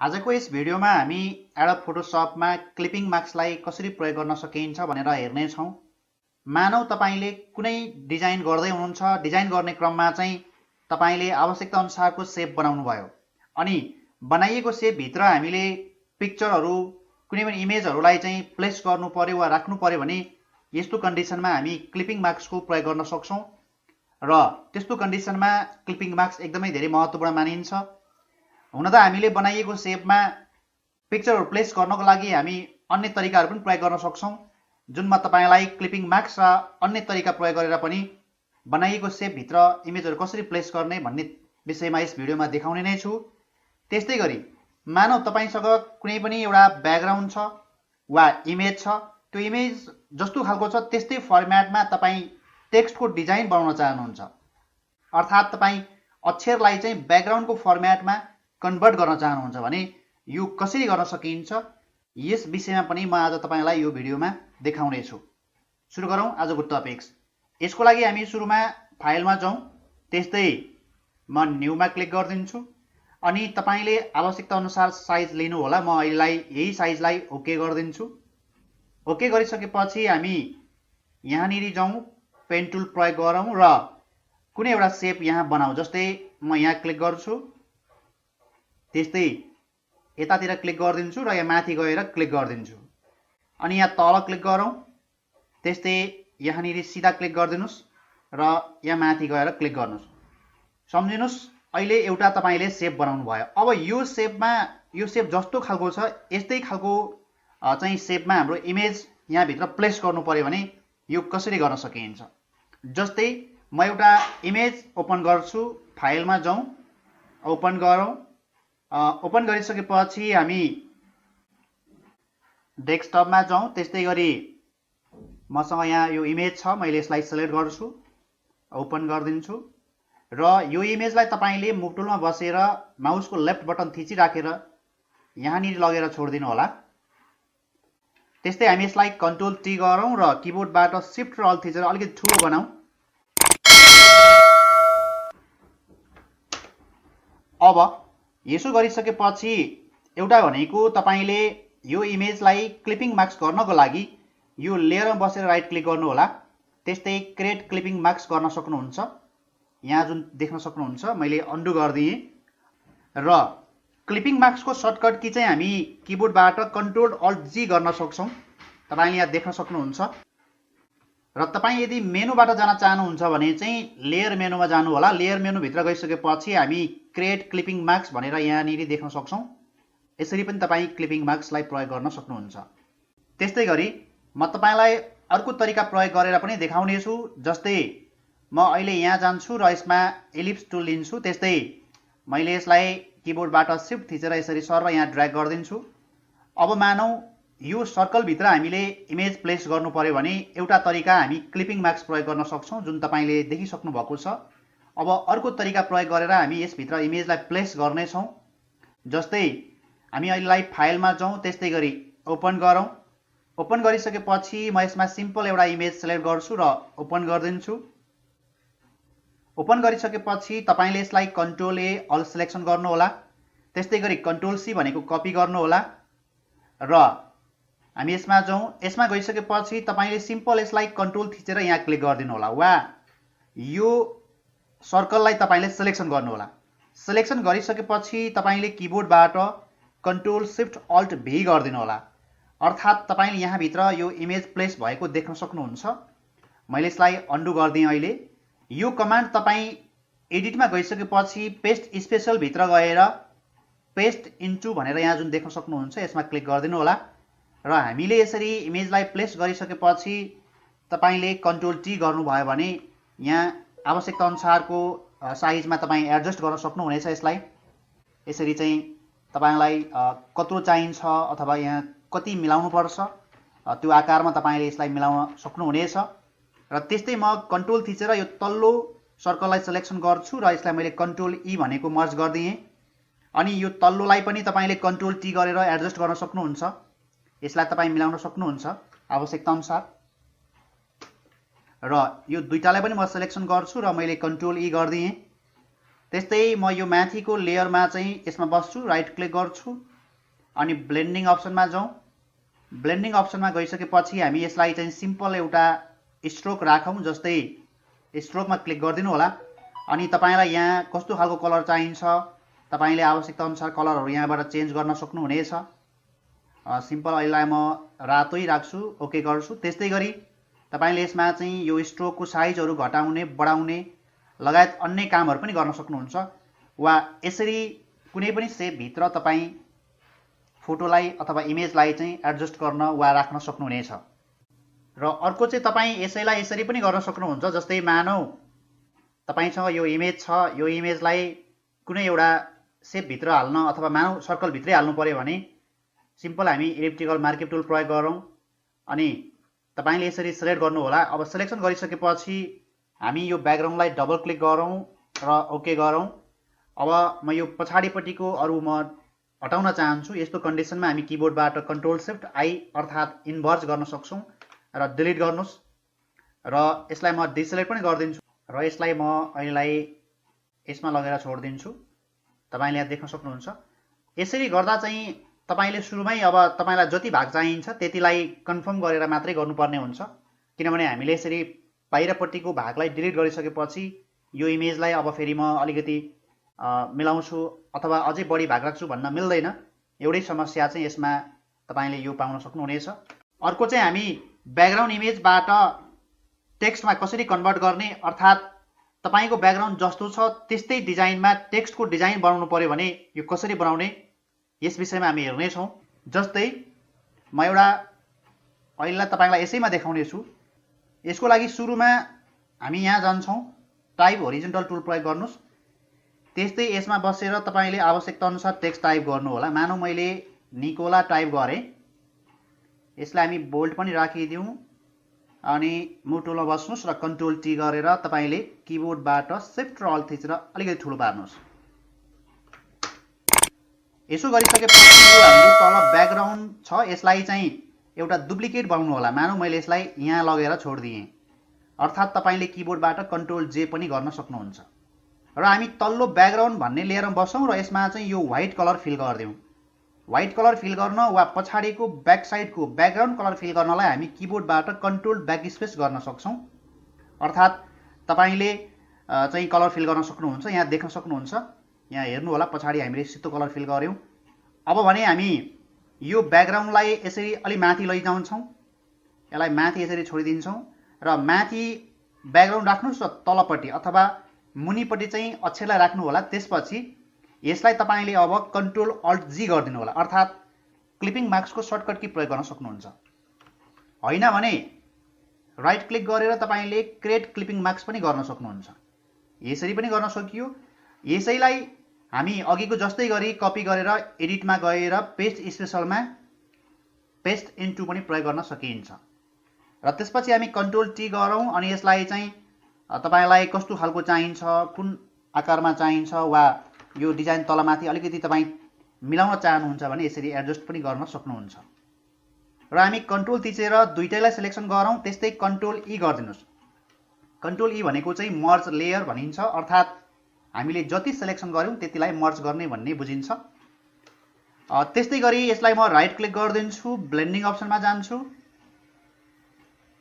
आजको यस भिडियोमा हामी एडोब फोटोसपमा क्लिपिङ मार्क्सलाई कसरी प्रयोग गर्न सकिन्छ भनेर हेर्ने छौं। मानौ तपाईले कुनै डिजाइन गर्दै हुनुहुन्छ, डिजाइन गर्ने क्रममा चाहिँ तपाईले आवश्यकता अनुसारको शेप बनाउनु भयो अनि बनाइएको शेप भित्र हामीले पिक्चरहरू कुनै पनि इमेजहरूलाई चाहिँ प्लेस गर्नु पर्यो वा राख्नु पर्यो भने यस्तो कन्डिसनमा हामी क्लिपिङ मार्क्सको प्रयोग गर्न सक्छौं र त्यस्तो कन्डिसनमा क्लिपिङ मार्क्स एकदमै धेरै महत्त्वपूर्ण मानिन्छ। हुन त हामीले बनाइएको शेपमा पिक्चरहरू प्लेस गर्नको लागि हामी अन्य तरिकाहरू पनि प्रयोग गर्न सक्छौं, जुन म तपाईलाई क्लिपिङ मार्क्स र अन्य तरिका प्रयोग गरेर पनि बनाइएको शेप भित्र इमेजहरू कसरी प्लेस गर्ने भन्ने विषयमा यस भिडियोमा देखाउने नै छु। त्यस्तै गरी मानौ तपाईसँग कुनै पनि एउटा ब्याकग्राउन्ड छ वा इमेज छ, त्यो इमेज जस्तो खालको छ त्यस्तै फर्म्याटमा तपाई टेक्स्टको डिजाइन बनाउन चाहनुहुन्छ, अर्थात् तपाई अक्षरलाई चाहिँ ब्याकग्राउन्डको फर्म्याटमा कन्भर्ट गर्न चाहनुहुन्छ भने यो कसरी गर्न सकिन्छ यस विषयमा पनि म आज तपाईलाई यो भिडियोमा देखाउने छु। सुरु गरौँ आजको टपिक्स। यसको लागि हामी सुरुमा फाइलमा जाउँ, त्यस्तै म न्यूमा क्लिक गर्दिन्छु अनि तपाईले आवश्यकता अनुसार साइज लिनु होला। म अहिलेलाई यही साइजलाई ओके गर्दिन्छु। ओके गरिसकेपछि हामी यहाँनिर जाउँ, पेन टुल प्रयोग गरौँ र कुनै एउटा शेप यहाँ बनाऊ। जस्तै म यहाँ क्लिक गर्छु, त्यस्तै यतातिर क्लिक गर्दिन्छु र यहाँ माथि गएर क्लिक गर्दिन्छु अनि यहाँ तल क्लिक गरौँ, त्यस्तै यहाँनिर सिधा क्लिक गरिदिनुस् र यहाँ माथि गएर क्लिक गर्नुस्। सम्झिनुस् अहिले एउटा तपाईले शेप बनाउनु भयो। अब यो शेप जस्तो खालको छ यस्तै खालको चाहिँ शेपमा हाम्रो इमेज यहाँ भित्र प्लेस गर्नु पर्यो भने यो कसरी गर्न सकिन्छ। जस्तै म एउटा इमेज ओपन गर्छु, फाइलमा जाउँ, ओपन गरौँ। ओपन गरिसकेपछि हामी डेस्कटपमा जाउँ, त्यस्तै गरी मसँग यहाँ यो इमेज छ, मैले यसलाई सिलेक्ट गर्छु, ओपन गरिदिन्छु र यो इमेजलाई तपाईले मुभ टुलमा बसेर माउसको लेफ्ट बटन थिचिराखेर यहाँनिर लगेर छोडिदिनु होला। त्यस्तै हामी यसलाई कन्ट्रोल टी गरौँ र किबोर्डबाट शिफ्ट र अल्ट थिचेर अलिकति ठुलो बनाऊ। अब यसो गरिसकेपछि एउटा भनेको तपाईले यो इमेजलाई क्लिपिङ मार्क्स गर्नको लागि यो लेयरमा बसेर राइट क्लिक गर्नु होला, त्यस्तै क्रिएट क्लिपिङ मार्क्स गर्न सक्नुहुन्छ। यहाँ जुन देख्न सक्नुहुन्छ मैले अन्डु गर्दिएँ र क्लिपिङ मार्क्सको सर्टकट की चाहिँ हामी किबोर्डबाट कन्ट्रोल अल्ट जी गर्न सक्छौं। तपाईले यहाँ देख्न सक्नुहुन्छ र तपाई यदि मेनुबाट जान चाहनुहुन्छ भने चाहिँ लेयर मेनुमा जानु होला। लेयर मेनु भित्र गइसकेपछि हामी क्रिएट क्लिपिङ मार्क्स भनेर यहाँनिर देख्न सक्छौं। यसरी पनि तपाई क्लिपिङ मार्क्सलाई प्रयोग गर्न सक्नुहुन्छ। त्यस्तै गरी म तपाईलाई अर्को तरिका प्रयोग गरेर पनि देखाउने छु। जस्तै म अहिले यहाँ जान्छु र यसमा एलिप्स टुल लिन्छु, त्यस्तै मैले यसलाई किबोर्डबाट शिफ्ट थिचेर यसरी सर यहाँ ड्र्याग गरिदिन्छु। अब मानौ यो सर्कल भित्र हामीले इमेज प्लेस गर्नु पर्यो भने एउटा तरिका हामी क्लिपिङ मार्क्स प्रयोग गर्न सक्छौं, जुन तपाईले देखिसक्नु भएको छ। अब अर्को तरिका प्रयोग गरेर हामी यसभित्र इमेजलाई प्लेस गर्ने छौं। जस्तै हामी अहिलेलाई फाइलमा जाउँ, त्यस्तै गरी ओपन गरौँ। ओपन गरिसकेपछि म यसमा सिम्पल एउटा इमेज सिलेक्ट गर्छु र ओपन गरिदिन्छु। ओपन गरिसकेपछि तपाईले यसलाई कन्ट्रोल ए अल सिलेक्सन गर्नु होला, त्यस्तै गरी कन्ट्रोल सी भनेको कपी गर्नु होला र हामी यसमा जाउँ। यसमा गइसकेपछि तपाईले सिम्पल यसलाई कन्ट्रोल थिचेर यहाँ क्लिक गरिदिनु होला वा यो सर्कललाई तपाईले सिलेक्सन गर्नु होला। सिलेक्सन गरिसकेपछि तपाईले किबोर्डबाट कन्ट्रोल शिफ्ट अल्ट भी गरिदिनु होला, अर्थात् तपाईले यहाँ भित्र यो इमेज प्लेस भएको देख्न सक्नुहुन्छ। मैले यसलाई अन्डु गर्दिएँ। अहिले यो कमान्ड तपाई एडिटमा गइसकेपछि पेस्ट स्पेशल भित्र गएर पेस्ट इन्टु भनेर यहाँ जुन देख्न सक्नुहुन्छ यसमा क्लिक गरिदिनु होला र हामीले यसरी इमेजलाई प्लेस गरिसकेपछि तपाईले कन्ट्रोल टी गर्नुभयो भने यहाँ आवश्यकता अनुसारको साइजमा तपाई एडजस्ट गर्न सक्नुहुनेछ। यसलाई यसरी चाहिँ तपाईलाई कत्रो चाहिन्छ अथवा यहाँ कति मिलाउनु पर्छ त्यो आकारमा तपाईले यसलाई मिलाउन सक्नुहुनेछ। र त्यस्तै म कन्ट्रोल थिचेर यो तल्लो सर्कललाई सिलेक्सन गर्छु र यसलाई मैले कन्ट्रोल ई भनेको मर्ज गर्दिएँ अनि यो तल्लोलाई पनि तपाईले कन्ट्रोल टी गरेर एडजस्ट गर्न सक्नुहुन्छ। यसलाई तपाई मिलाउन सक्नुहुन्छ आवश्यकता अनुसार र यो दुईटालाई पनि म सिलेक्सन गर्छु र मैले कन्ट्रोल ई गर्दिएँ। त्यस्तै म यो माथिको लेयरमा चाहिँ यसमा बस्छु, राइट क्लिक गर्छु अनि ब्लेन्डिङ अप्सनमा जाउँ। ब्लेन्डिङ अप्सनमा गइसकेपछि हामी यसलाई चाहिँ सिम्पल एउटा स्ट्रोक राखौँ। जस्तै स्ट्रोकमा क्लिक गरिदिनु होला अनि तपाईलाई यहाँ कस्तो खालको कलर चाहिन्छ तपाईले आवश्यकता अनुसार कलरहरू यहाँबाट चेन्ज गर्न सक्नुहुनेछ। सिम्पल अहिले म रातै राख्छु, ओके गर्छु। त्यस्तै गरी तपाईले यसमा चाहिँ यो स्ट्रोकको साइजहरू घटाउने बढाउने लगायत अन्य कामहरू पनि गर्न सक्नुहुन्छ वा यसरी कुनै पनि सेप भित्र तपाई फोटोलाई अथवा इमेजलाई चाहिँ एडजस्ट गर्न वा राख्न सक्नुहुनेछ। र अर्को चाहिँ तपाई यसैलाई यसरी पनि गर्न सक्नुहुन्छ। जस्तै मानौ तपाईसँग यो इमेज छ, यो इमेजलाई कुनै एउटा सेप भित्र हाल्न अथवा मानौ सर्कल भित्रै हाल्नु पर्यो भने सिम्पल हामी इलिप्टिकल मार्किङ टुल प्रयोग गरौँ अनि तपाईले यसरी सिलेक्ट गर्नु होला। अब सिलेक्सन गरिसकेपछि हामी यो ब्याकग्राउन्डलाई डबल क्लिक गरौँ र ओके गरौँ। अब म यो पछाडिपट्टिको अरु म हटाउन चाहन्छु। यस्तो कन्डिसनमा हामी किबोर्डबाट कन्ट्रोल शिफ्ट आई अर्थात् इन्भर्स गर्न सक्छौं र डिलिट गर्नुस् र यसलाई म डिसेलेक्ट पनि गर्दिन्छु र यसलाई म अहिलेलाई यसमा लगेर छोड्दिन्छु। तपाईले यहाँ देख्न सक्नुहुन्छ। यसरी गर्दा चाहिँ तपाईले सुरुमै अब तपाईलाई जति भाग चाहिन्छ त्यतिलाई कन्फर्म गरेर मात्रै गर्नुपर्ने हुन्छ, किनभने हामीले यसरी बाहिरपट्टिको भागलाई डिलिट गरिसकेपछि यो इमेजलाई अब फेरि म अलिकति मिलाउँछु अथवा अझै बढी भाग राख्छु भन्न मिल्दैन। एउटै समस्या चाहिँ यसमा तपाईले यो पाउन सक्नुहुनेछ। अर्को चाहिँ हामी ब्याकग्राउन्ड इमेजबाट टेक्स्टमा कसरी कन्भर्ट गर्ने अर्थात् तपाईको ब्याकग्राउन्ड जस्तो छ त्यस्तै डिजाइनमा टेक्स्टको डिजाइन बनाउनु पर्यो भने यो कसरी बनाउने यस विषयमा हामी हेर्ने छौं। जस्तै म एउटा अहिले तपाईलाई यसैमा देखाउने छु। यसको लागि सुरुमा हामी यहाँ जान्छौं, टाइप होरिजोन्टल टुल प्रयोग गर्नुस्। त्यस्तै यसमा बसेर तपाईले आवश्यकता अनुसार टेक्स्ट टाइप गर्नु होला। मानौ मैले निकोला टाइप गरे, यसलाई हामी बोल्ड पनि राखिदिउँ अनि मुभ टुलमा बस्नुस् र कन्ट्रोल टी गरेर तपाईले किबोर्डबाट शिफ्ट र अल्ट थिचेर अलिकति ठुलो पार्नुस्। यसो गरिसकेपछि यो हाम्रो तल ब्याकग्राउन्ड छ, यसलाई चाहिँ एउटा डुप्लिकेट बनाउनु होला। मानौ मैले यसलाई यहाँ लगेर छोड्दिए, अर्थात् तपाईले किबोर्डबाट कन्ट्रोल जे पनि गर्न सक्नुहुन्छ। र हामी तल्लो ब्याकग्राउन्ड भन्ने लिएर बसौं र यसमा चाहिँ यो व्हाइट कलर फिल गर्दियौं। व्हाइट कलर फिल गर्न वा पछाडिको ब्याक साइडको ब्याकग्राउन्ड कलर फिल गर्नलाई हामी किबोर्डबाट कन्ट्रोल ब्याकस्पेस गर्न सक्छौं। अर्थात् तपाईले चाहिँ कलर फिल गर्न सक्नुहुन्छ। यहाँ देख्न सक्नुहुन्छ, यहाँ हेर्नु होला पछाडि हामीले सेतो कलर फिल गर्यौं। अब भने हामी यो ब्याकग्राउन्डलाई यसरी अलि माथि लैजान्छौं, यसलाई माथि यसरी छोडिदिन्छौं र माथि ब्याकग्राउन्ड राख्नुस् र तलपट्टि अथवा मुनिपट्टि चाहिँ अक्षरलाई राख्नु होला। त्यसपछि यसलाई तपाईले अब कन्ट्रोल अल्ट जी गरिदिनु होला, अर्थात् क्लिपिङ मार्क्सको सर्टकट की प्रयोग गर्न सक्नुहुन्छ। हैन भने राइट क्लिक गरेर तपाईले क्रिएट क्लिपिङ मार्क्स पनि गर्न सक्नुहुन्छ। यसरी पनि गर्न सकियो। यसैलाई हामी अघिको जस्तै गरी कपी गरेर एडिटमा गएर पेस्ट स्पेशलमा पेस्ट इन्टु पनि प्रयोग गर्न सकिन्छ। र त्यसपछि हामी कन्ट्रोल टी गरौँ अनि यसलाई चाहिँ तपाईलाई कस्तो खालको चाहिन्छ, कुन आकारमा चाहिन्छ वा यो डिजाइन तलमाथि अलिकति तपाई मिलाउन चाहनुहुन्छ भने यसरी एडजस्ट पनि गर्न सक्नुहुन्छ। र हामी कन्ट्रोल थिचेर दुईटैलाई सिलेक्सन गरौँ। त्यस्तै कन्ट्रोल ई गरिदिनुस्। कन्ट्रोल ई भनेको चाहिँ मर्ज लेयर भनिन्छ, अर्थात् हामीले जति सिलेक्सन गर्यौं त्यतिलाई मर्ज गर्ने भन्ने बुझिन्छ। त्यस्तै गरी यसलाई म राइट क्लिक गर्दिन्छु, ब्लेन्डिङ अप्सनमा जान्छु।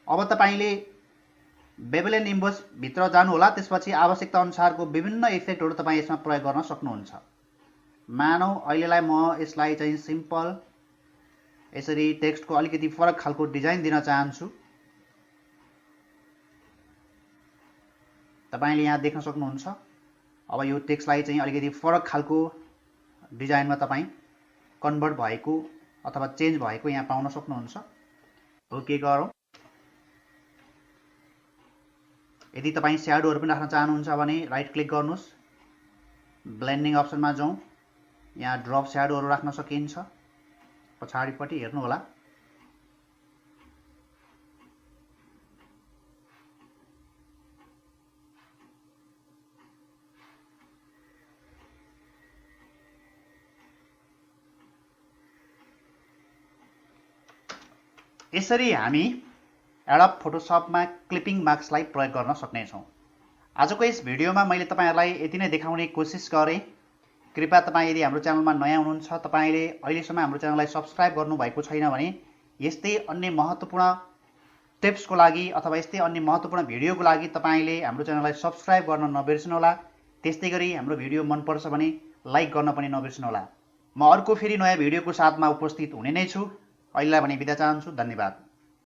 अब तपाईले बेबल एन्ड इम्बोस भित्र जानु होला। त्यसपछि आवश्यकता अनुसारको विभिन्न इफेक्टहरू तपाई यसमा प्रयोग गर्न सक्नुहुन्छ। मानौ अहिलेलाई म यसलाई चाहिँ सिम्पल यसरी टेक्स्टको अलिकति फरक खालको डिजाइन दिन चाहन्छु। तपाईले यहाँ देख्न सक्नुहुन्छ। अब यो टेक्स्टलाई चाहिँ अलिकति फरक खालको डिजाइनमा तपाई कन्भर्ट भएको अथवा चेन्ज भएको यहाँ पाउन सक्नुहुन्छ। ओके गरौँ। यदि तपाई स्याडोहरु पनि राख्न चाहनुहुन्छ भने राइट क्लिक गर्नुस्, ब्लेन्डिङ अप्सनमा जाउँ। यहाँ ड्रप स्याडोहरु राख्न सकिन्छ। पछाडिपट्टि हेर्नु होला। यसरी हामी एडोब फोटोशपमा क्लिपिङ मार्क्सलाई प्रयोग गर्न सक्नेछौं। आजको यस भिडियोमा मैले तपाईहरुलाई यति नै देखाउने कोसिस गरे। कृपया तपाईँ यदि हाम्रो च्यानलमा नयाँ हुनुहुन्छ, तपाईँले अहिलेसम्म हाम्रो च्यानललाई सब्स्क्राइब गर्नुभएको छैन भने यस्तै अन्य महत्त्वपूर्ण टिप्सको लागि अथवा यस्तै अन्य महत्त्वपूर्ण भिडियोको लागि तपाईँले हाम्रो च्यानललाई सब्स्क्राइब गर्न नबिर्सनुहोला। त्यस्तै गरी हाम्रो भिडियो मनपर्छ भने लाइक गर्न पनि नबिर्सनुहोला। म अर्को फेरि नयाँ भिडियोको साथमा उपस्थित हुने नै छु। अहिलेलाई भने बिदा चाहन्छु। धन्यवाद।